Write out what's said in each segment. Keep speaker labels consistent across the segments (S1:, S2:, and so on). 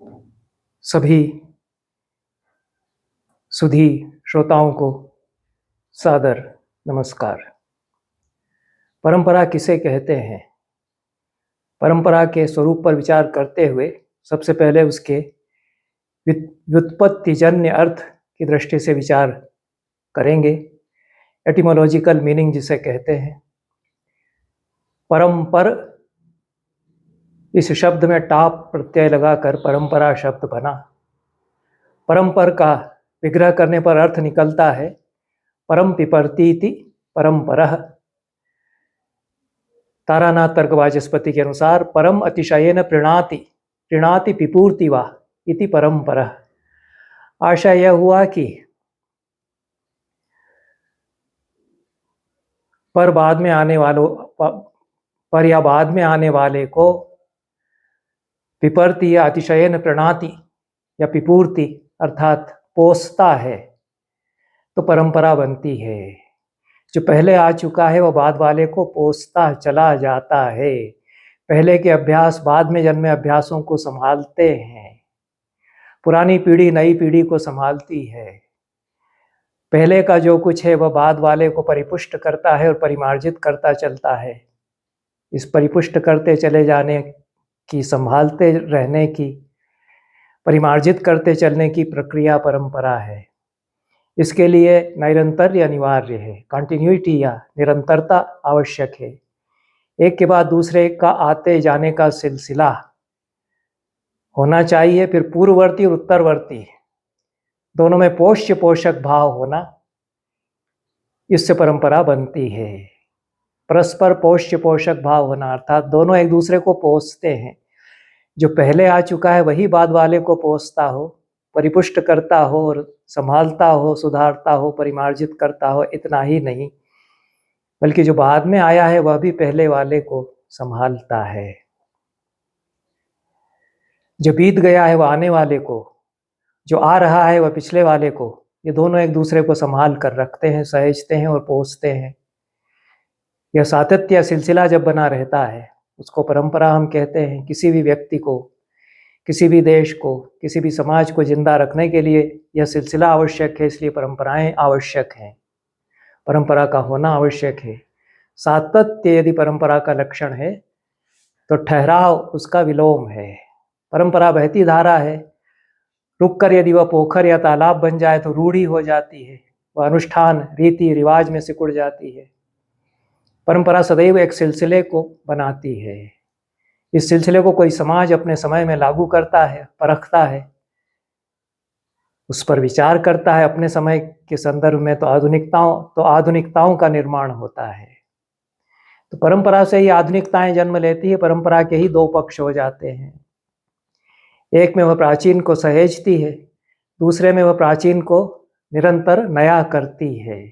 S1: सभी सुधी श्रोताओं को सादर नमस्कार। परंपरा किसे कहते हैं? परंपरा के स्वरूप पर विचार करते हुए सबसे पहले उसके व्युत्पत्तिजन्य अर्थ की दृष्टि से विचार करेंगे। एटिमोलॉजिकल मीनिंग जिसे कहते हैं। परंपर, इस शब्द में टाप प्रत्यय लगाकर परंपरा शब्द बना। परंपर का विग्रह करने पर अर्थ निकलता है परम पिपर्तीति परंपरः। तारानाथ तर्क वाचस्पति के अनुसार परम अतिशयेन प्रीणाति प्रीणाति पिपूर्ति वा इति परंपरः। आशा यह हुआ कि पर बाद में आने वालों पर या बाद में आने वाले को पिपर्ति या अतिशयेन प्रीणाति या पिपूर्ति अर्थात पोसता है तो परंपरा बनती है। जो पहले आ चुका है वह बाद वाले को पोसता चला जाता है। पहले के अभ्यास बाद में जन्मे अभ्यासों को संभालते हैं। पुरानी पीढ़ी नई पीढ़ी को संभालती है। पहले का जो कुछ है वह बाद वाले को परिपुष्ट करता है और परिमार्जित करता चलता है। इस परिपुष्ट करते चले जाने की, संभालते रहने की, परिमार्जित करते चलने की प्रक्रिया परंपरा है। इसके लिए निरंतर्य अनिवार्य है। कंटिन्यूटी या निरंतरता आवश्यक है। एक के बाद दूसरे का आते जाने का सिलसिला होना चाहिए। फिर पूर्ववर्ती और उत्तरवर्ती दोनों में पोष्य पोषक भाव होना, इससे परंपरा बनती है। परस्पर पोष्य पोषक भाव होना अर्थात दोनों एक दूसरे को पोसते हैं। जो पहले आ चुका है वही बाद वाले को पोसता हो, परिपुष्ट करता हो और संभालता हो, सुधारता हो, परिमार्जित करता हो। इतना ही नहीं बल्कि जो बाद में आया है वह भी पहले वाले को संभालता है। जो बीत गया है वह आने वाले को, जो आ रहा है वह पिछले वाले को। ये दोनों एक दूसरे को संभाल कर रखते हैं, सहेजते हैं और पोसते हैं। यह सातत्य या सिलसिला जब बना रहता है उसको परंपरा हम कहते हैं। किसी भी व्यक्ति को, किसी भी देश को, किसी भी समाज को जिंदा रखने के लिए यह सिलसिला आवश्यक है। इसलिए परंपराएं आवश्यक हैं, परंपरा का होना आवश्यक है। सातत्य यदि परंपरा का लक्षण है तो ठहराव उसका विलोम है। परंपरा बहती धारा है। रुककर यदि वह पोखर या तालाब बन जाए तो रूढ़ी हो जाती है। वह अनुष्ठान रीति रिवाज में सिकुड़ जाती है। परंपरा सदैव एक सिलसिले को बनाती है। इस सिलसिले को कोई समाज अपने समय में लागू करता है, परखता है, उस पर विचार करता है अपने समय के संदर्भ में, तो आधुनिकताओं का निर्माण होता है। तो परंपरा से ही आधुनिकताएं जन्म लेती है। परंपरा के ही दो पक्ष हो जाते हैं। एक में वह प्राचीन को सहेजती है, दूसरे में वह प्राचीन को निरंतर नया करती है।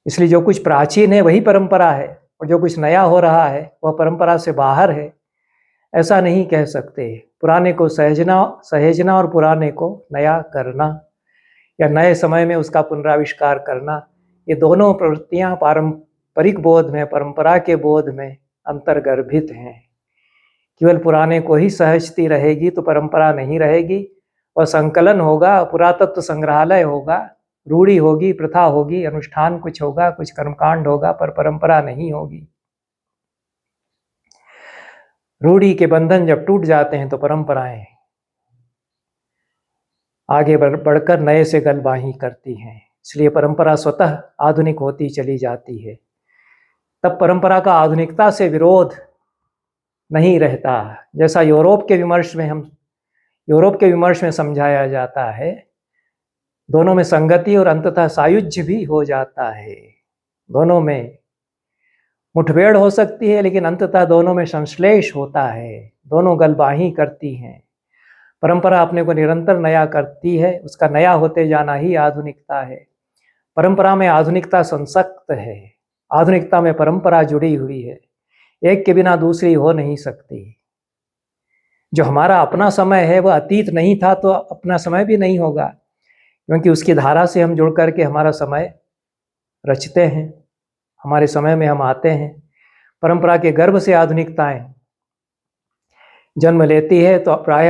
S1: इसलिए जो कुछ प्राचीन है वही परंपरा है और जो कुछ नया हो रहा है वह परंपरा से बाहर है, ऐसा नहीं कह सकते। पुराने को सहेजना और पुराने को नया करना या नए समय में उसका पुनराविष्कार करना, ये दोनों प्रवृत्तियां पारंपरिक बोध में, परंपरा के बोध में अंतर्गर्भित हैं। केवल पुराने को ही सहेजती रहेगी तो परंपरा नहीं रहेगी। वह संकलन होगा, पुरातत्व संग्रहालय होगा, रूढ़ी होगी, प्रथा होगी, अनुष्ठान कुछ होगा, कुछ कर्मकांड होगा, पर परंपरा नहीं होगी। रूढ़ी के बंधन जब टूट जाते हैं तो परंपराएं आगे बढ़कर नए से गलबाही करती हैं। इसलिए परंपरा स्वतः आधुनिक होती चली जाती है। तब परंपरा का आधुनिकता से विरोध नहीं रहता। जैसा यूरोप के विमर्श में समझाया जाता है, दोनों में संगति और अंततः सायुज्य भी हो जाता है। दोनों में मुठभेड़ हो सकती है लेकिन अंततः दोनों में संश्लेष होता है। दोनों गलबाही करती हैं। परंपरा अपने को निरंतर नया करती है। उसका नया होते जाना ही आधुनिकता है। परंपरा में आधुनिकता संसक्त है। आधुनिकता में परंपरा जुड़ी हुई है। एक के बिना दूसरी हो नहीं सकती। जो हमारा अपना समय है वह अतीत नहीं था तो अपना समय भी नहीं होगा, क्योंकि उसकी धारा से हम जुड़ करके हमारा समय रचते हैं, हमारे समय में हम आते हैं। परंपरा के गर्भ से आधुनिकताएं जन्म लेती है तो प्राय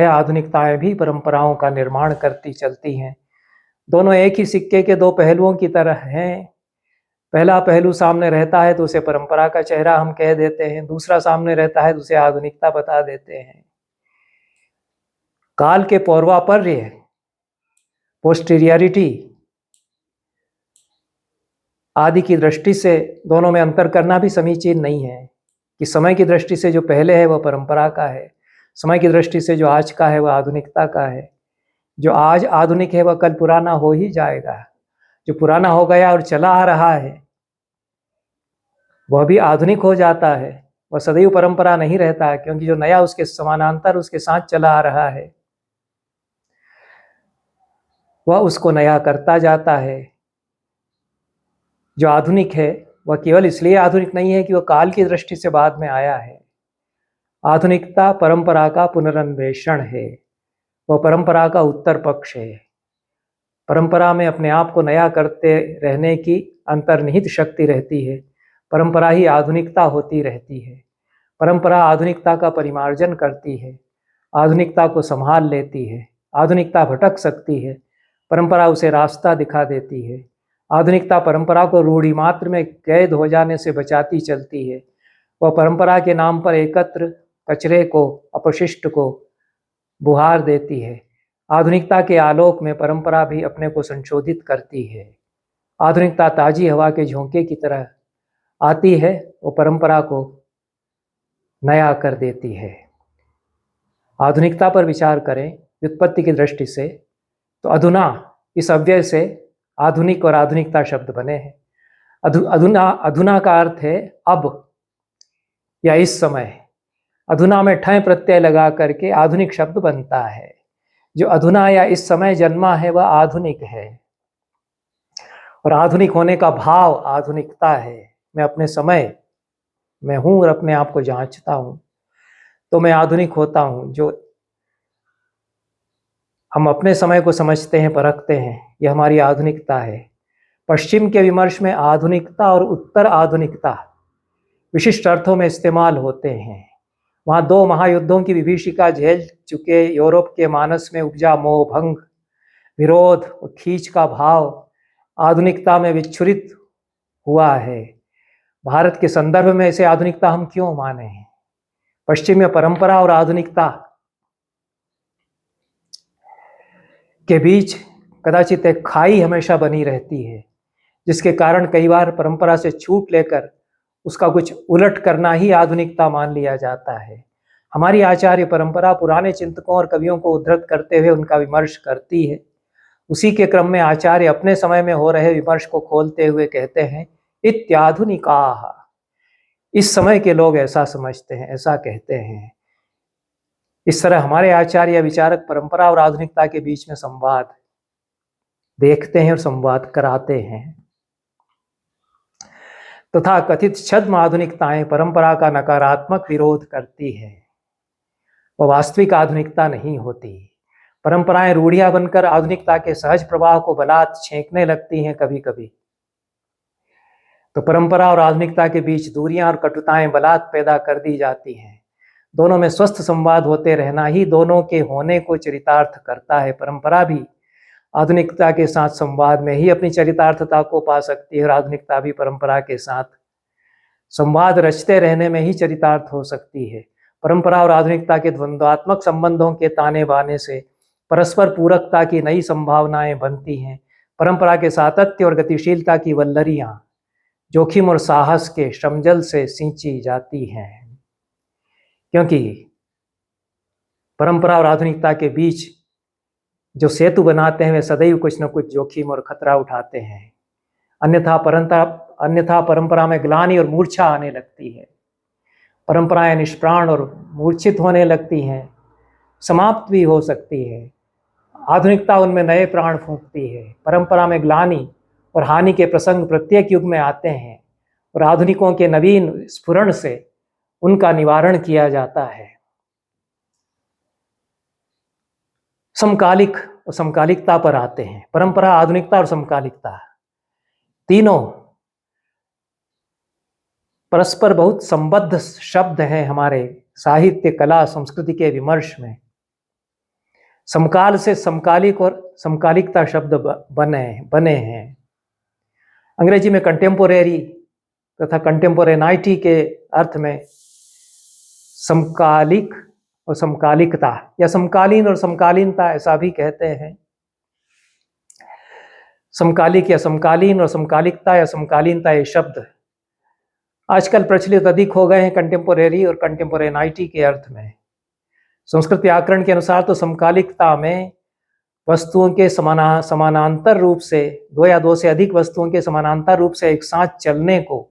S1: आधुनिकताएं भी परंपराओं का निर्माण करती चलती हैं। दोनों एक ही सिक्के के दो पहलुओं की तरह हैं। पहला पहलू सामने रहता है तो उसे परंपरा का चेहरा हम कह देते हैं, दूसरा सामने रहता है तो उसे आधुनिकता बता देते हैं। काल के पौर्वापर्य, पोस्टीरियरिटी आदि की दृष्टि से दोनों में अंतर करना भी समीचीन नहीं है कि समय की दृष्टि से जो पहले है वह परंपरा का है, समय की दृष्टि से जो आज का है वह आधुनिकता का है। जो आज आधुनिक है वह कल पुराना हो ही जाएगा। जो पुराना हो गया और चला आ रहा है वह भी आधुनिक हो जाता है, वह सदैव परंपरा नहीं रहता है, क्योंकि जो नया उसके समानांतर उसके साथ चला आ रहा है वह उसको नया करता जाता है। जो आधुनिक है वह केवल इसलिए आधुनिक नहीं है कि वह काल की दृष्टि से बाद में आया है। आधुनिकता परंपरा का पुनर्न्वेषण है, वह परंपरा का उत्तर पक्ष है। परंपरा में अपने आप को नया करते रहने की अंतर्निहित शक्ति रहती है। परंपरा ही आधुनिकता होती रहती है। परंपरा आधुनिकता का परिमार्जन करती है, आधुनिकता को संभाल लेती है। आधुनिकता भटक सकती है, परंपरा उसे रास्ता दिखा देती है। आधुनिकता परंपरा को रूढ़ि मात्र में कैद हो जाने से बचाती चलती है। वह परंपरा के नाम पर एकत्र कचरे को, अपशिष्ट को बुहार देती है। आधुनिकता के आलोक में परंपरा भी अपने को संशोधित करती है। आधुनिकता ताजी हवा के झोंके की तरह आती है, वो परंपरा को नया कर देती है। आधुनिकता पर विचार करें व्युत्पत्ति की दृष्टि से तो अधुना इस अव्यय से आधुनिक और आधुनिकता शब्द बने हैं। अधुना का अर्थ है अब या इस समय। अधुना में ठय प्रत्यय लगा करके आधुनिक शब्द बनता है। जो अधुना या इस समय जन्मा है वह आधुनिक है, और आधुनिक होने का भाव आधुनिकता है। मैं अपने समय में हूं और अपने आप को जांचता हूं तो मैं आधुनिक होता हूं। जो हम अपने समय को समझते हैं, परखते हैं, यह हमारी आधुनिकता है। पश्चिम के विमर्श में आधुनिकता और उत्तर आधुनिकता विशिष्ट अर्थों में इस्तेमाल होते हैं। वहाँ दो महायुद्धों की विभीषिका झेल चुके यूरोप के मानस में उपजा मोह भंग, विरोध और खींच का भाव आधुनिकता में विच्छुरित हुआ है। भारत के संदर्भ में इसे आधुनिकता हम क्यों माने हैं? पश्चिम में परंपरा और आधुनिकता के बीच कदाचित एक खाई हमेशा बनी रहती है, जिसके कारण कई बार परंपरा से छूट लेकर उसका कुछ उलट करना ही आधुनिकता मान लिया जाता है। हमारी आचार्य परंपरा पुराने चिंतकों और कवियों को उद्धृत करते हुए उनका विमर्श करती है। उसी के क्रम में आचार्य अपने समय में हो रहे विमर्श को खोलते हुए कहते हैं, इत्याधुनिकाः। इस समय के लोग ऐसा समझते हैं, ऐसा कहते हैं। इस तरह हमारे आचार्य विचारक परंपरा और आधुनिकता के बीच में संवाद देखते हैं और संवाद कराते हैं। तथा कथित छद्म आधुनिकताएं परंपरा का नकारात्मक विरोध करती है, वह वास्तविक आधुनिकता नहीं होती। परंपराएं रूढ़ियां बनकर आधुनिकता के सहज प्रवाह को बलात् छेंकने लगती हैं कभी कभी। तो परंपरा और आधुनिकता के बीच दूरियां और कटुताएं बलात् पैदा कर दी जाती हैं। दोनों में स्वस्थ संवाद होते रहना ही दोनों के होने को चरितार्थ करता है। परंपरा भी आधुनिकता के साथ संवाद में ही अपनी चरितार्थता को पा सकती है, और आधुनिकता भी परंपरा के साथ संवाद रचते रहने में ही चरितार्थ हो सकती है। परंपरा और आधुनिकता के द्वंद्वात्मक संबंधों के ताने बाने से परस्पर पूरकता की नई संभावनाएं बनती हैं। परंपरा के सातत्य और गतिशीलता की वल्लरियां जोखिम और साहस के श्रमजल से सींची जाती हैं, क्योंकि परंपरा और आधुनिकता के बीच जो सेतु बनाते हैं वे सदैव कुछ न कुछ जोखिम और खतरा उठाते हैं। अन्यथा परंपरा में ग्लानि और मूर्छा आने लगती है। परंपराएं निष्प्राण और मूर्छित होने लगती हैं, समाप्त भी हो सकती है। आधुनिकता उनमें नए प्राण फूंकती है। परंपरा में ग्लानि और हानि के प्रसंग प्रत्येक युग में आते हैं, और आधुनिकों के नवीन स्फुरण से उनका निवारण किया जाता है। समकालिक और समकालिकता पर आते हैं। परंपरा, आधुनिकता और समकालिकता तीनों परस्पर बहुत संबद्ध शब्द हैं हमारे साहित्य, कला, संस्कृति के विमर्श में। समकाल से समकालिक और समकालिकता शब्द बने हैं। अंग्रेजी में कंटेम्पोरेरी तथा कंटेम्पोरेनाइटी के अर्थ में समकालिक और समकालिकता या समकालीन और समकालीनता ऐसा भी कहते हैं। समकालिक या समकालीन और समकालिकता या समकालीनता ये शब्द आजकल प्रचलित अधिक हो गए हैं कंटेम्पोरेरी और कंटेम्पोरेनाइटी के अर्थ में। संस्कृत व्याकरण के अनुसार तो समकालिकता में वस्तुओं के समानांतर रूप से, दो या दो से अधिक वस्तुओं के समानांतर रूप से एक साथ चलने को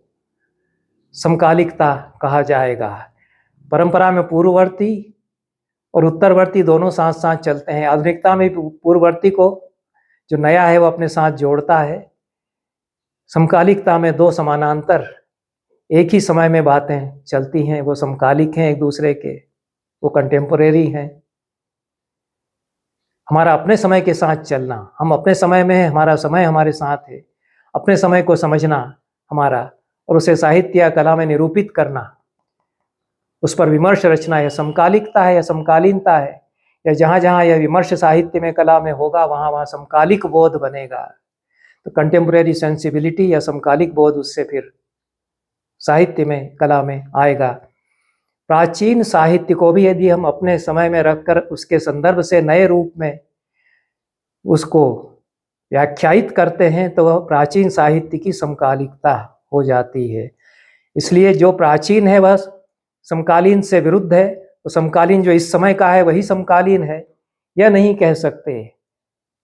S1: समकालिकता कहा जाएगा। परंपरा में पूर्ववर्ती और उत्तरवर्ती दोनों साथ साथ चलते हैं। आधुनिकता में पूर्ववर्ती को जो नया है वो अपने साथ जोड़ता है। समकालिकता में दो समानांतर एक ही समय में बातें चलती हैं, वो समकालिक हैं एक दूसरे के, वो कंटेम्पोरेरी हैं। हमारा अपने समय के साथ चलना, हम अपने समय में हैं, हमारा समय हमारे साथ है, अपने समय को समझना हमारा और उसे साहित्य या कला में निरूपित करना, उस पर विमर्श रचना, यह समकालिकता है या समकालीनता है। या जहाँ जहाँ यह विमर्श साहित्य में, कला में होगा वहाँ वहाँ समकालिक बोध बनेगा। तो कंटेम्पोरेरी सेंसिबिलिटी या समकालिक बोध उससे फिर साहित्य में, कला में आएगा। प्राचीन साहित्य को भी यदि हम अपने समय में रखकर उसके संदर्भ से नए रूप में उसको व्याख्यायित करते हैं तो वह प्राचीन साहित्य की समकालिकता हो जाती है। इसलिए जो प्राचीन है वह समकालीन से विरुद्ध है, तो समकालीन जो इस समय का है वही समकालीन है, यह नहीं कह सकते।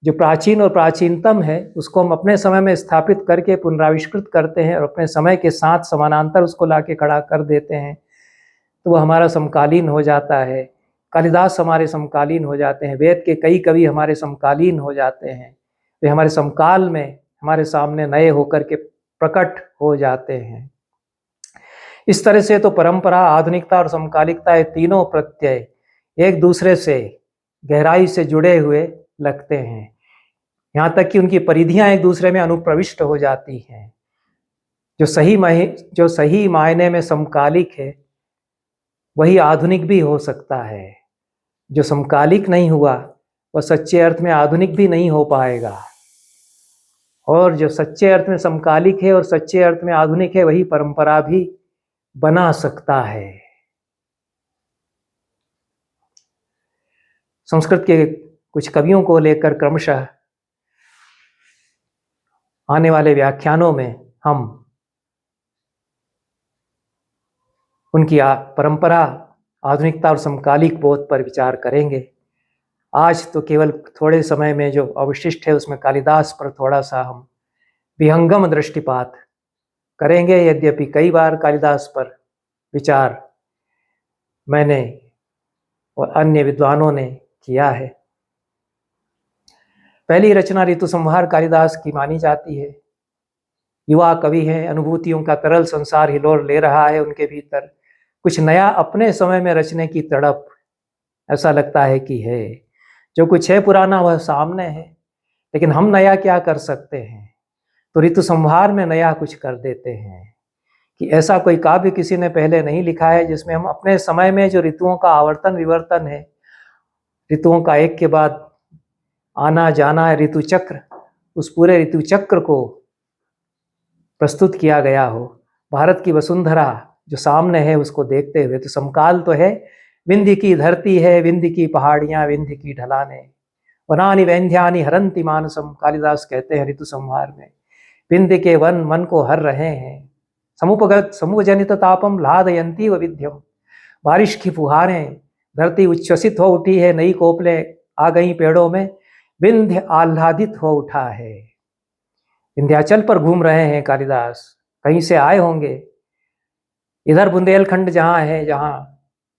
S1: जो प्राचीन और प्राचीनतम है उसको हम अपने समय में स्थापित करके पुनराविष्कृत करते हैं और अपने समय के साथ समानांतर उसको लाके खड़ा कर देते हैं, तो वह हमारा समकालीन हो जाता है। कालिदास हमारे समकालीन हो जाते हैं, वेद के कई कवि हमारे समकालीन हो जाते हैं, वे हमारे समकाल में हमारे सामने नए होकर के प्रकट हो जाते हैं। इस तरह से तो परंपरा, आधुनिकता और समकालिकता ये तीनों प्रत्यय एक दूसरे से गहराई से जुड़े हुए लगते हैं, यहाँ तक कि उनकी परिधियां एक दूसरे में अनुप्रविष्ट हो जाती हैं। जो सही मायने में समकालिक है वही आधुनिक भी हो सकता है। जो समकालिक नहीं हुआ वह सच्चे अर्थ में आधुनिक भी नहीं हो पाएगा, और जो सच्चे अर्थ में समकालिक है और सच्चे अर्थ में आधुनिक है वही परंपरा भी बना सकता है। संस्कृत के कुछ कवियों को लेकर क्रमशः आने वाले व्याख्यानों में हम उनकी परंपरा, आधुनिकता और समकालिक बोध पर विचार करेंगे। आज तो केवल थोड़े समय में जो अवशिष्ट है उसमें कालिदास पर थोड़ा सा हम विहंगम दृष्टिपात करेंगे। यद्यपि कई बार कालिदास पर विचार मैंने और अन्य विद्वानों ने किया है। पहली रचना ऋतु संहार कालिदास की मानी जाती है। युवा कवि हैं, अनुभूतियों का तरल संसार हिलोर ले रहा है उनके भीतर। कुछ नया अपने समय में रचने की तड़प ऐसा लगता है कि है। जो कुछ है पुराना वह सामने है, लेकिन हम नया क्या कर सकते हैं? तो ऋतु संहार में नया कुछ कर देते हैं कि ऐसा कोई काव्य किसी ने पहले नहीं लिखा है जिसमें हम अपने समय में जो ऋतुओं का आवर्तन विवर्तन है, ऋतुओं का एक के बाद आना जाना है, ऋतु चक्र, उस पूरे ऋतु चक्र को प्रस्तुत किया गया हो। भारत की वसुंधरा जो सामने है उसको देखते हुए। तो समकाल तो है, विंध्य की धरती है, विंध्य की पहाड़ियां, विंध्य की ढलाने, वनानि वैंध्यानि हरंति मानसम, कालिदास कहते हैं ऋतु संहार में। विंध्य के वन मन को हर रहे हैं। समुपगत समुजनित तापम लादयंती व विध्यम, बारिश की फुहारें, धरती उच्छ्वसित हो उठी है, नई कोपलें आ गई पेड़ों में, विंध्य आह्लादित हो उठा है। विंध्याचल पर घूम रहे हैं कालिदास, कहीं से आए होंगे। इधर बुंदेलखंड जहाँ है, जहाँ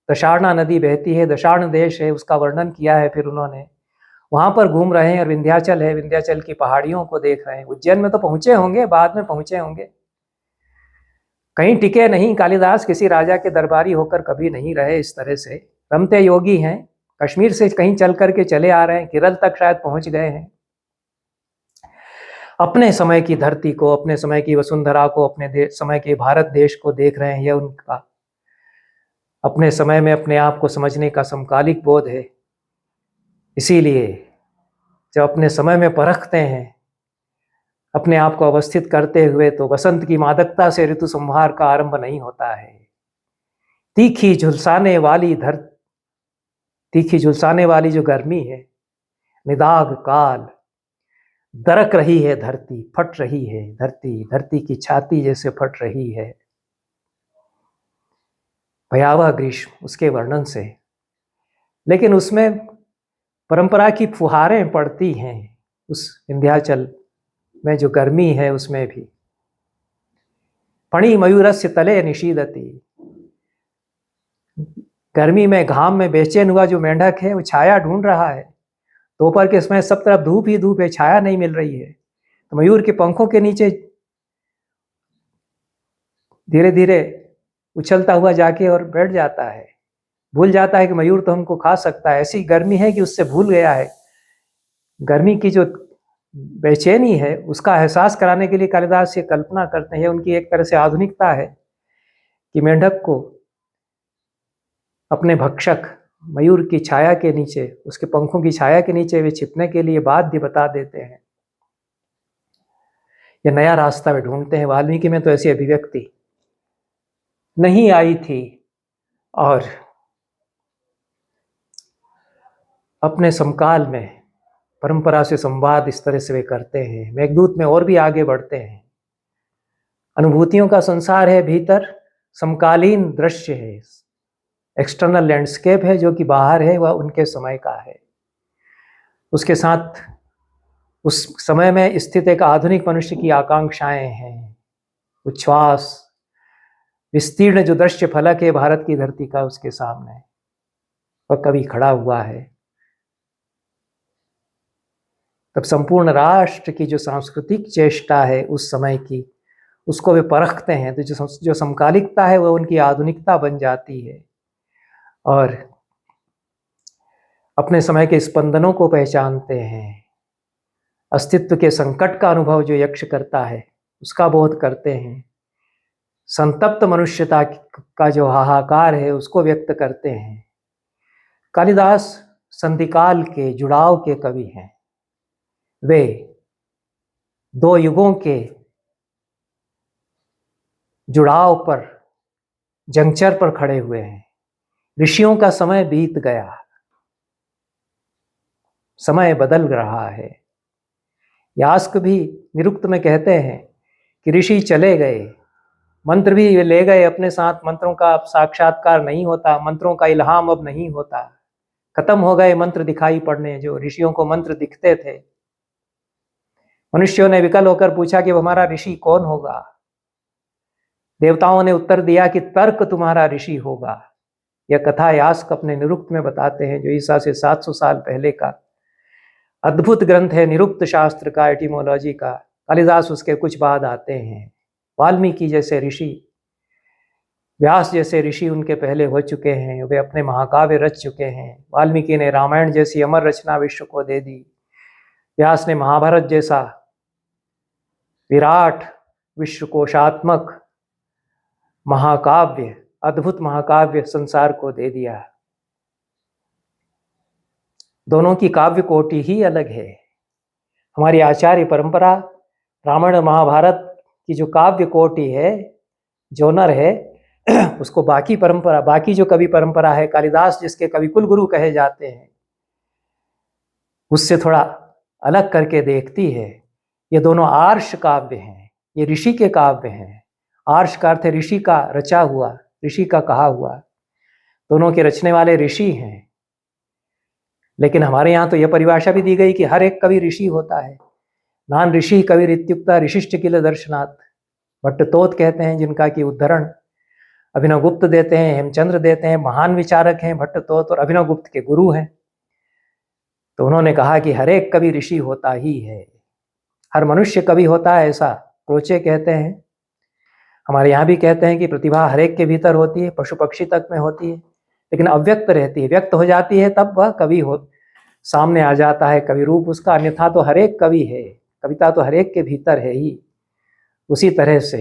S1: दशार्णा नदी बहती है, दशार्ण देश है, उसका वर्णन किया है फिर उन्होंने। वहाँ पर घूम रहे हैं और विंध्याचल है, विंध्याचल की पहाड़ियों को देख रहे हैं। उज्जैन में तो पहुँचे होंगे, बाद में पहुँचे होंगे, कहीं टिके नहीं। कालिदास किसी राजा के दरबारी होकर कभी नहीं रहे इस तरह से। रमते योगी हैं, कश्मीर से कहीं चल करके चले आ रहे हैं, केरल तक शायद पहुँच गए हैं। अपने समय की धरती को, अपने समय की वसुंधरा को, अपने समय के भारत देश को देख रहे हैं। यह उनका अपने समय में अपने आप को समझने का समकालिक बोध है। इसीलिए जब अपने समय में परखते हैं अपने आप को अवस्थित करते हुए, तो बसंत की मादकता से ऋतु संहार का आरंभ नहीं होता है। तीखी झुलसाने वाली जो गर्मी है, निदाग काल, दरक रही है धरती, फट रही है धरती, धरती की छाती जैसे फट रही है। भयावह ग्रीष्म उसके वर्णन से, लेकिन उसमें परंपरा की फुहारें पड़ती हैं। उस विंध्याचल में जो गर्मी है उसमें भी। फणी मयूरस्य तले निशीदति, गर्मी में घाम में बेचैन हुआ जो मेंढक है वो छाया ढूंढ रहा है। दोपहर के समय सब तरफ धूप ही धूप है, छाया नहीं मिल रही है, तो मयूर के पंखों के नीचे धीरे धीरे उछलता हुआ जाके और बैठ जाता है। भूल जाता है कि मयूर तो हमको खा सकता है। ऐसी गर्मी है कि उससे भूल गया है। गर्मी की जो बेचैनी है उसका एहसास कराने के लिए कालिदास ये कल्पना करते हैं। उनकी एक तरह से आधुनिकता है कि मेंढक को अपने भक्षक मयूर की छाया के नीचे, उसके पंखों की छाया के नीचे वे छिपने के लिए बाध्य बता देते हैं। ये नया रास्ता वे ढूंढते हैं। वाल्मीकि में तो ऐसी अभिव्यक्ति नहीं आई थी, और अपने समकाल में परंपरा से संवाद इस तरह से वे करते हैं। मेघदूत में और भी आगे बढ़ते हैं। अनुभूतियों का संसार है भीतर, समकालीन दृश्य है, एक्सटर्नल लैंडस्केप है जो कि बाहर है, वह उनके समय का है। उसके साथ उस समय में स्थित एक आधुनिक मनुष्य की आकांक्षाएं हैं, उच्छ्वास, विस्तीर्ण जो दृश्य फलक है भारत की धरती का उसके सामने, वह कभी खड़ा हुआ है। तब संपूर्ण राष्ट्र की जो सांस्कृतिक चेष्टा है उस समय की, उसको वे परखते हैं। तो जो समकालिकता है वह उनकी आधुनिकता बन जाती है, और अपने समय के स्पंदनों को पहचानते हैं। अस्तित्व के संकट का अनुभव जो यक्ष करता है उसका बोध करते हैं। संतप्त मनुष्यता का जो हाहाकार है उसको व्यक्त करते हैं। कालिदास संधिकाल के जुड़ाव के कवि हैं। वे दो युगों के जुड़ाव पर, जंक्चर पर खड़े हुए हैं। ऋषियों का समय बीत गया, समय बदल रहा है। यास्क भी निरुक्त में कहते हैं कि ऋषि चले गए, मंत्र भी ले गए अपने साथ, मंत्रों का अब साक्षात्कार नहीं होता, मंत्रों का इल्हाम अब नहीं होता, खत्म हो गए मंत्र दिखाई पड़ने जो ऋषियों को मंत्र दिखते थे। मनुष्यों ने विकल होकर पूछा कि हमारा ऋषि कौन होगा। देवताओं ने उत्तर दिया कि तर्क तुम्हारा ऋषि होगा। यह कथा यास्क अपने निरुक्त में बताते हैं, जो ईसा से 700 साल पहले का अद्भुत ग्रंथ है निरुक्त शास्त्र का, एटिमोलॉजी का। कालिदास उसके कुछ बाद आते हैं। वाल्मीकि जैसे ऋषि, व्यास जैसे ऋषि उनके पहले हो चुके हैं, वे अपने महाकाव्य रच चुके हैं। वाल्मीकि ने रामायण जैसी अमर रचना विश्व को दे दी। व्यास ने महाभारत जैसा विराट विश्वकोशात्मक महाकाव्य, अद्भुत महाकाव्य संसार को दे दिया। दोनों की काव्य कोटि ही अलग है। हमारी आचार्य परंपरा रामायण महाभारत की जो काव्य कोटि है, जोनर है, उसको बाकी परंपरा, बाकी जो कवि परंपरा है, कालिदास जिसके कवि कुल गुरु कहे जाते हैं, उससे थोड़ा अलग करके देखती है। ये दोनों आर्ष काव्य हैं, ये ऋषि के काव्य हैं। आर्ष का अर्थ है ऋषि का रचा हुआ, ऋषि का कहा हुआ। दोनों के रचने वाले ऋषि हैं। लेकिन हमारे यहाँ तो यह परिभाषा भी दी गई कि हर एक कवि ऋषि होता है। नान ऋषि कवि इत्युक्ता ऋषिष्ट किल दर्शनात्, भट्टतोत कहते हैं, जिनका कि उद्धरण अभिनव गुप्त देते हैं, हेमचंद्र देते हैं। महान विचारक हैं भट्टतोत और अभिनव गुप्त के गुरु हैं। तो उन्होंने कहा कि हर एक कवि ऋषि होता ही है, हर मनुष्य कवि होता है, ऐसा क्रोचे कहते हैं। हमारे यहाँ भी कहते हैं कि प्रतिभा हर एक के भीतर होती है, पशु पक्षी तक में होती है, लेकिन अव्यक्त रहती है। व्यक्त हो जाती है तब वह कवि हो, सामने आ जाता है कवि रूप उसका, अन्यथा तो हर एक कवि है। कविता तो हर एक के भीतर है ही। उसी तरह से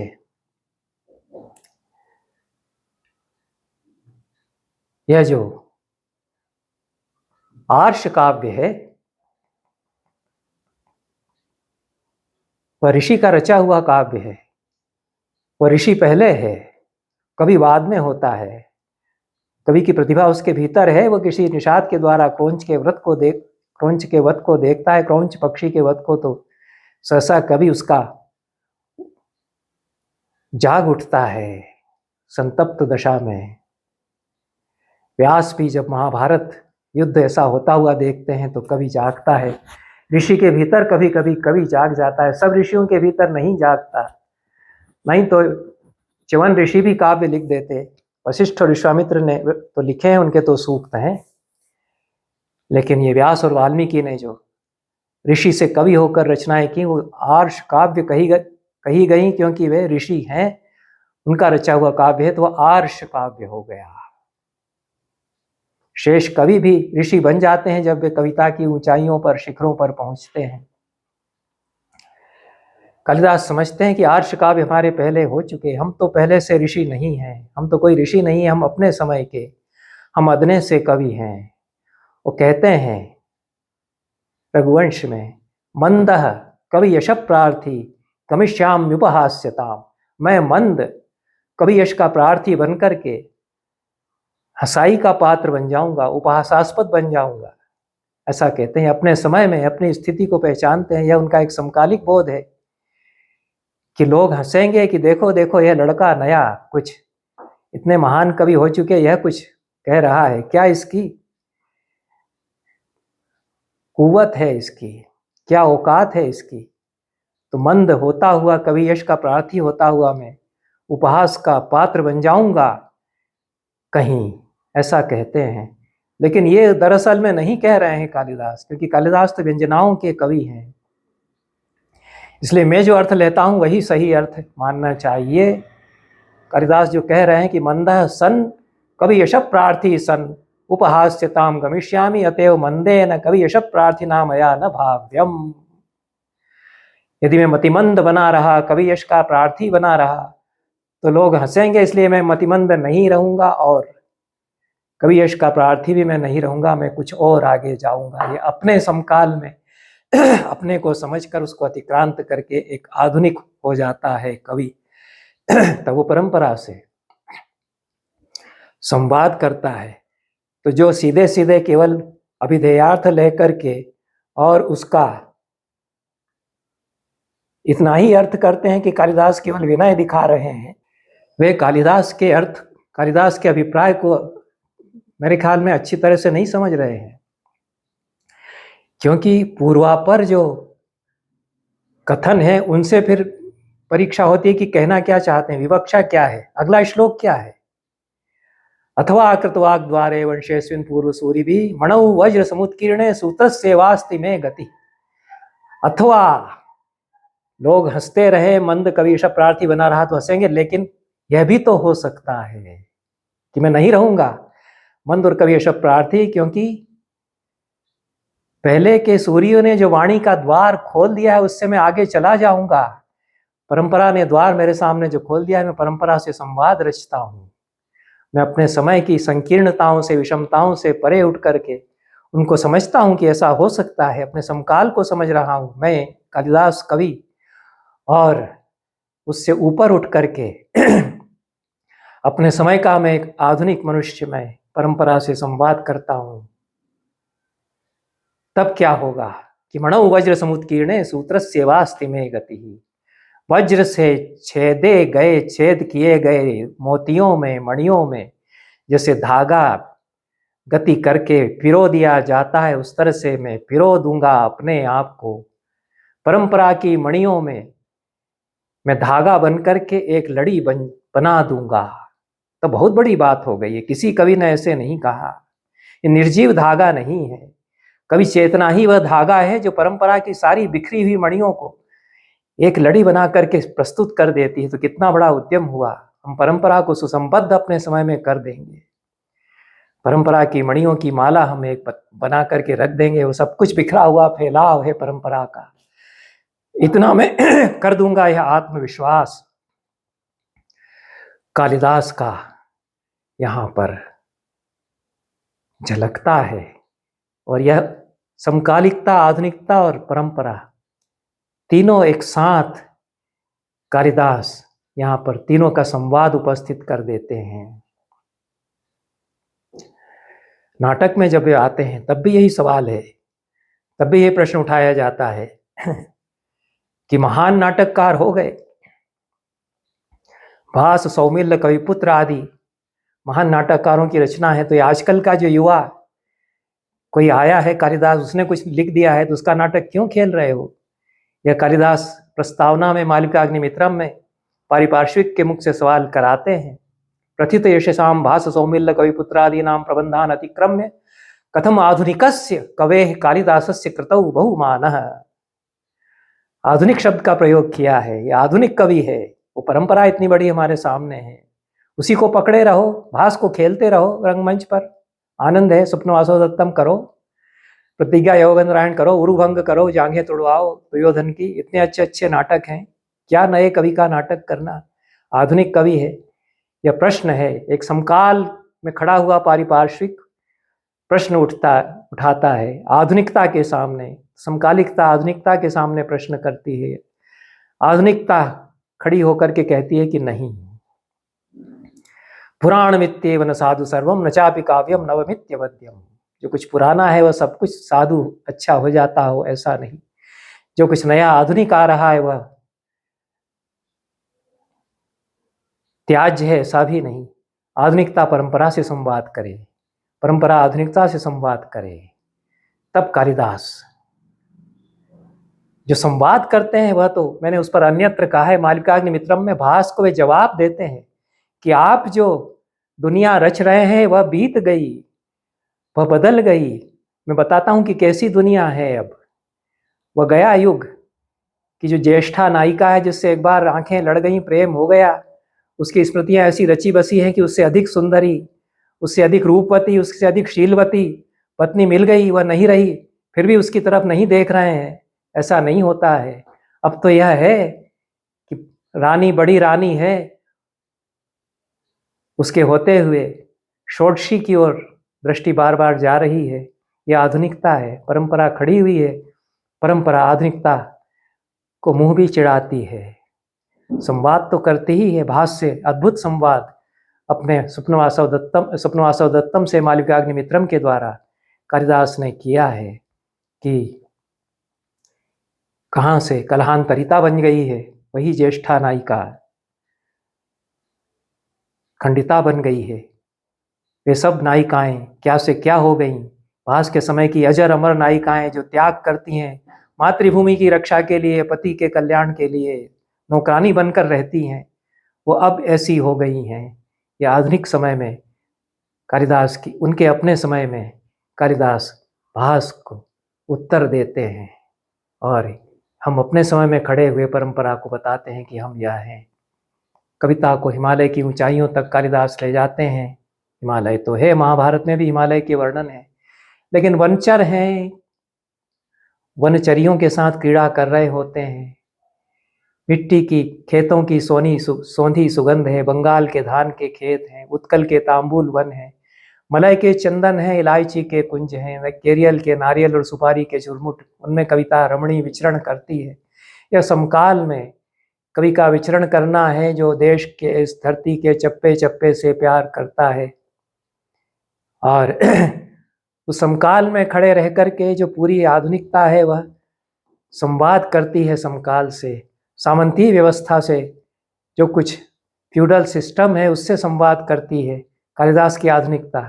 S1: यह जो आर्ष काव्य है वह ऋषि का रचा हुआ काव्य है। वह ऋषि पहले है, कवि बाद में होता है। कवि की प्रतिभा उसके भीतर है, वो किसी निषाद के द्वारा क्रौंच के वध को देखता है, क्रौंच पक्षी के वध को, तो सहसा कवि उसका जाग उठता है संतप्त दशा में। व्यास भी जब महाभारत युद्ध ऐसा होता हुआ देखते हैं तो कवि जागता है। ऋषि के भीतर कभी कभी कवि जाग जाता है, सब ऋषियों के भीतर नहीं जागता। नहीं तो च्यवन ऋषि भी काव्य लिख देते, वशिष्ठ और विश्वामित्र ने तो लिखे हैं, उनके तो सूक्त हैं, लेकिन ये व्यास और वाल्मीकि ने जो ऋषि से कवि होकर रचनाएं की वो आर्ष काव्य कही गई, क्योंकि वे ऋषि हैं, उनका रचा हुआ काव्य है, तो वह आर्ष काव्य हो गया। शेष कवि भी ऋषि बन जाते हैं जब वे कविता की ऊंचाइयों पर, शिखरों पर पहुंचते हैं। कालिदास समझते हैं कि आर्ष काव्य हमारे पहले हो चुके, हम तो पहले से ऋषि नहीं हैं, हम तो कोई ऋषि नहीं है, हम अपने समय के, हम अदने से कवि हैं। वो कहते हैं रघुवंश में, मंदः कवि यश प्रार्थी कमिष्याम्युपहास्यताम, मैं मंद कवि यश का प्रार्थी बनकर के हंसाई का पात्र बन जाऊंगा, उपहासास्पद बन जाऊंगा, ऐसा कहते हैं। अपने समय में अपनी स्थिति को पहचानते हैं, यह उनका एक समकालिक बोध है कि लोग हंसेंगे कि देखो देखो यह लड़का नया, कुछ इतने महान कवि हो चुके, यह कुछ कह रहा है, क्या इसकी कुव्वत है, इसकी क्या औकात है इसकी। तो मंद होता हुआ, कवि यश का प्रार्थी होता हुआ मैं उपहास का पात्र बन जाऊंगा कहीं, ऐसा कहते हैं। लेकिन ये दरअसल में नहीं कह रहे हैं कालिदास, क्योंकि कालिदास तो व्यंजनाओं के कवि हैं, इसलिए मैं जो अर्थ लेता हूं वही सही अर्थ मानना चाहिए। कालिदास जो कह रहे हैं कि मंदः सन कवि यश प्रार्थी सन उपहास्यताम गमिष्यामि अतएव मंदे न कवि यश प्रार्थिना मया न भाव्यम। यदि मैं मतिमंद बना रहा, कवि यश का प्रार्थी बना रहा, तो लोग हंसेंगे, इसलिए मैं मतिमंद नहीं रहूंगा और कवि यश का प्रार्थी भी मैं नहीं रहूंगा, मैं कुछ और आगे जाऊंगा। ये अपने समकाल में अपने को समझकर उसको अतिक्रांत करके एक आधुनिक हो जाता है कवि। तब वो परंपरा से संवाद करता है। तो जो सीधे सीधे केवल अभिधेयार्थ लेकर के और उसका इतना ही अर्थ करते हैं कि कालिदास केवल विनय दिखा रहे हैं, वे कालिदास के अर्थ, कालिदास के अभिप्राय को मेरे ख्याल में अच्छी तरह से नहीं समझ रहे हैं। क्योंकि पूर्वापर जो कथन है उनसे फिर परीक्षा होती है कि कहना क्या चाहते हैं, विवक्षा क्या है, अगला श्लोक क्या है। अथवा कृतवाग द्वारे वंशेस्विन पूर्व सूरी भी मणौ वज्र समुत्कीर्णे सूत्रस्य वास्ति में गति। अथवा लोग हंसते रहे, मंद कवि यश प्रार्थी बना रहा तो हंसेंगे, लेकिन यह भी तो हो सकता है कि मैं नहीं रहूंगा मंद और कवि यश प्रार्थी, क्योंकि पहले के सूर्यों ने जो वाणी का द्वार खोल दिया है उससे मैं आगे चला जाऊंगा। परंपरा ने द्वार मेरे सामने जो खोल दिया है, मैं परंपरा से संवाद रचता हूं। मैं अपने समय की संकीर्णताओं से, विषमताओं से परे उठ करके उनको समझता हूं कि ऐसा हो सकता है, अपने समकाल को समझ रहा हूं मैं कालिदास कवि, और उससे ऊपर उठ करके अपने समय का मैं एक आधुनिक मनुष्य, मैं परंपरा से संवाद करता हूं। तब क्या होगा कि मणौ वज्र समुत्कीर्णे सूत्रस्य वास्ति में गति। वज्र से छेदे गए, छेद किए गए मोतियों में, मणियों में जैसे धागा गति करके पिरो दिया जाता है, उस तरह से मैं पिरो दूंगा अपने आप को। परंपरा की मणियों में मैं धागा बन करके एक लड़ी बना दूंगा। तो बहुत बड़ी बात हो गई है, किसी कवि ने ऐसे नहीं कहा। ये निर्जीव धागा नहीं है, कवि चेतना ही वह धागा है जो परंपरा की सारी बिखरी हुई मणियों को एक लड़ी बना करके प्रस्तुत कर देती है। तो कितना बड़ा उद्यम हुआ, हम परंपरा को सुसंबद्ध अपने समय में कर देंगे, परंपरा की मणियों की माला हम एक बना करके रख देंगे। वो सब कुछ बिखरा हुआ फैलाव है परंपरा का, इतना मैं कर दूंगा, यह आत्मविश्वास कालिदास का यहाँ पर झलकता है। और यह समकालिकता, आधुनिकता और परंपरा तीनों एक साथ कालिदास यहाँ पर तीनों का संवाद उपस्थित कर देते हैं। नाटक में जब वे आते हैं तब भी यही सवाल है, तब भी यही प्रश्न उठाया जाता है कि महान नाटककार हो गए, भास, सौमिल्य, कविपुत्र आदि महान नाटककारों की रचना है, तो ये आजकल का जो युवा कोई आया है कालिदास, उसने कुछ लिख दिया है तो उसका नाटक क्यों खेल रहे हो? यह कालिदास प्रस्तावना में मालविकाग्निमित्रम में पारिपार्श्विक के मुख से सवाल कराते हैं। प्रथित यशसाम भास सौमिल्य कविपुत्रादि नाम प्रबंधान अतिक्रम्य कथम आधुनिकस्य कवेः कालिदासस्य कृतौ बहुमानः। आधुनिक शब्द का प्रयोग किया है, ये आधुनिक कवि है, वो परंपरा इतनी बड़ी हमारे सामने है, उसी को पकड़े रहो, भास को खेलते रहो रंगमंच पर, आनंद है, स्वप्नवासोदत्तम करो, प्रतिज्ञा योगेंद्रायण करो, उरुभंग करो, जांघें तुड़वाओ दुर्योधन की, इतने अच्छे अच्छे नाटक हैं, क्या नए कवि का नाटक करना? आधुनिक कवि है। यह प्रश्न है, एक समकाल में खड़ा हुआ पारिपार्श्विक प्रश्न उठाता है आधुनिकता के सामने, समकालिकता आधुनिकता के सामने प्रश्न करती है। आधुनिकता खड़ी होकर के कहती है कि नहीं, पुराण मित्येव न साधु सर्वम न चापि काव्यम नवमित्यवद्यम। जो कुछ पुराना है वह सब कुछ साधु अच्छा हो जाता हो, ऐसा नहीं। जो कुछ नया आधुनिक आ रहा है वह त्याज्य है, ऐसा भी नहीं। आधुनिकता परंपरा से संवाद करे, परंपरा आधुनिकता से संवाद करे, तब कालिदास जो संवाद करते हैं वह तो मैंने उस पर अन्यत्र कहा है, मालविकाग्निमित्रम में भास को वे जवाब देते हैं कि आप जो दुनिया रच रहे हैं वह बीत गई, वह बदल गई। मैं बताता हूं कि कैसी दुनिया है अब। वह गया युग कि जो ज्येष्ठा नायिका है जिससे एक बार आंखें लड़ गई, प्रेम हो गया, उसकी स्मृतियां ऐसी रची बसी हैं कि उससे अधिक सुंदरी, उससे अधिक रूपवती, उससे अधिक शीलवती पत्नी मिल गई, वह नहीं रही, फिर भी उसकी तरफ नहीं देख रहे हैं। ऐसा नहीं होता है। अब तो यह है कि रानी बड़ी रानी है, उसके होते हुए षोडशी की ओर दृष्टि बार बार जा रही है। यह आधुनिकता है, परंपरा खड़ी हुई है, परंपरा आधुनिकता को मुंह भी चिढ़ाती है। संवाद तो करती ही है, भास से अद्भुत संवाद अपने स्वप्नवासव दत्तम से मालविकाग्निमित्रम के द्वारा कालिदास ने किया है कि कहाँ से कलहांतरिता बन गई है, वही ज्येष्ठा नायिका खंडिता बन गई है। वे सब नायिकाएं क्या से क्या हो गईं। भास के समय की अजर अमर नायिकाएं जो त्याग करती हैं मातृभूमि की रक्षा के लिए, पति के कल्याण के लिए, नौकरानी बनकर रहती हैं, वो अब ऐसी हो गई हैं। ये आधुनिक समय में कालिदास की, उनके अपने समय में कालिदास भास को उत्तर देते हैं, और हम अपने समय में खड़े हुए परंपरा को बताते हैं कि हम यह हैं। कविता को हिमालय की ऊंचाइयों तक कालिदास ले जाते हैं। हिमालय तो है, महाभारत में भी हिमालय के वर्णन है, लेकिन वनचर हैं, वनचरियों के साथ क्रीड़ा कर रहे होते हैं। मिट्टी की खेतों की सौंधी सुगंध है, बंगाल के धान के खेत हैं, उत्कल के तांबुल वन है, मलय के चंदन है, इलायची के कुंज हैं, केरियल के नारियल और सुपारी के झुरमुट, उनमें कविता रमणी विचरण करती है। यह समकाल में कवि का विचरण करना है, जो देश के इस धरती के चप्पे चप्पे से प्यार करता है, और उस समकाल में खड़े रह करके जो पूरी आधुनिकता है वह संवाद करती है समकाल से, सामंती व्यवस्था से, जो कुछ फ्यूडल सिस्टम है उससे संवाद करती है कालिदास की आधुनिकता।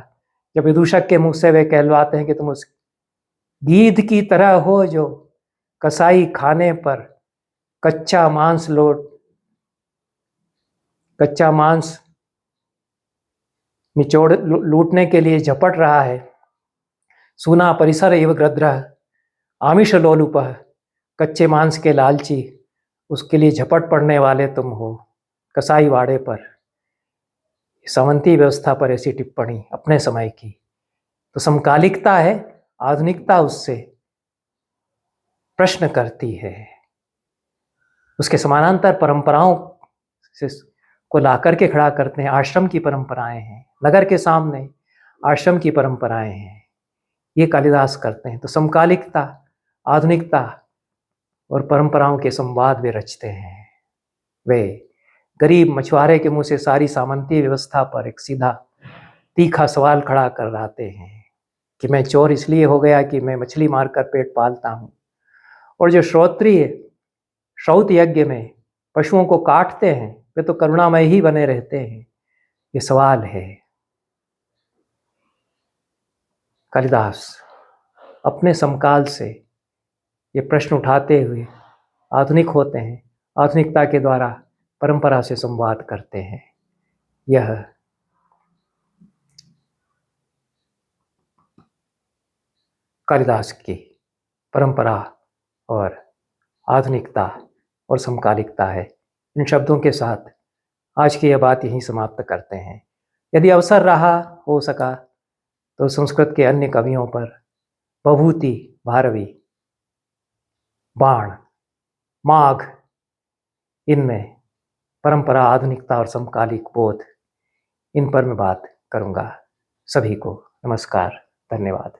S1: जब विदूषक के मुख से वे कहलवाते हैं कि तुम उस गीध की तरह हो जो कसाई खाने पर कच्चा मांस निचोड़ लूटने के लिए झपट रहा है, सूना परिसर एवं गृध्रः आमिष लोलुपः, कच्चे मांस के लालची, उसके लिए झपट पड़ने वाले तुम हो कसाई वाड़े पर। सामंती व्यवस्था पर ऐसी टिप्पणी अपने समय की। तो समकालिकता है, आधुनिकता उससे प्रश्न करती है। उसके समानांतर परंपराओं से को ला करके खड़ा करते हैं। आश्रम की परंपराएं हैं, नगर के सामने आश्रम की परंपराएं हैं, ये कालिदास करते हैं। तो समकालिकता, आधुनिकता और परंपराओं के संवाद वे रचते हैं। वे गरीब मछुआरे के मुंह से सारी सामंती व्यवस्था पर एक सीधा तीखा सवाल खड़ा कर लाते हैं कि मैं चोर इसलिए हो गया कि मैं मछली मारकर पेट पालता हूँ, और जो श्रोत्रिय श्रौत यज्ञ में पशुओं को काटते हैं वे तो करुणामय ही बने रहते हैं। ये सवाल है। कालिदास अपने समकाल से ये प्रश्न उठाते हुए आधुनिक होते हैं, आधुनिकता के द्वारा परंपरा से संवाद करते हैं। यह कालिदास की परंपरा और आधुनिकता और समकालिकता है। इन शब्दों के साथ आज की यह बात यहीं समाप्त करते हैं। यदि अवसर रहा, हो सका, तो संस्कृत के अन्य कवियों पर भभूति, भारवी, बाण, माघ, इनमें परंपरा, आधुनिकता और समकालिक बोध, इन पर मैं बात करूंगा। सभी को नमस्कार, धन्यवाद।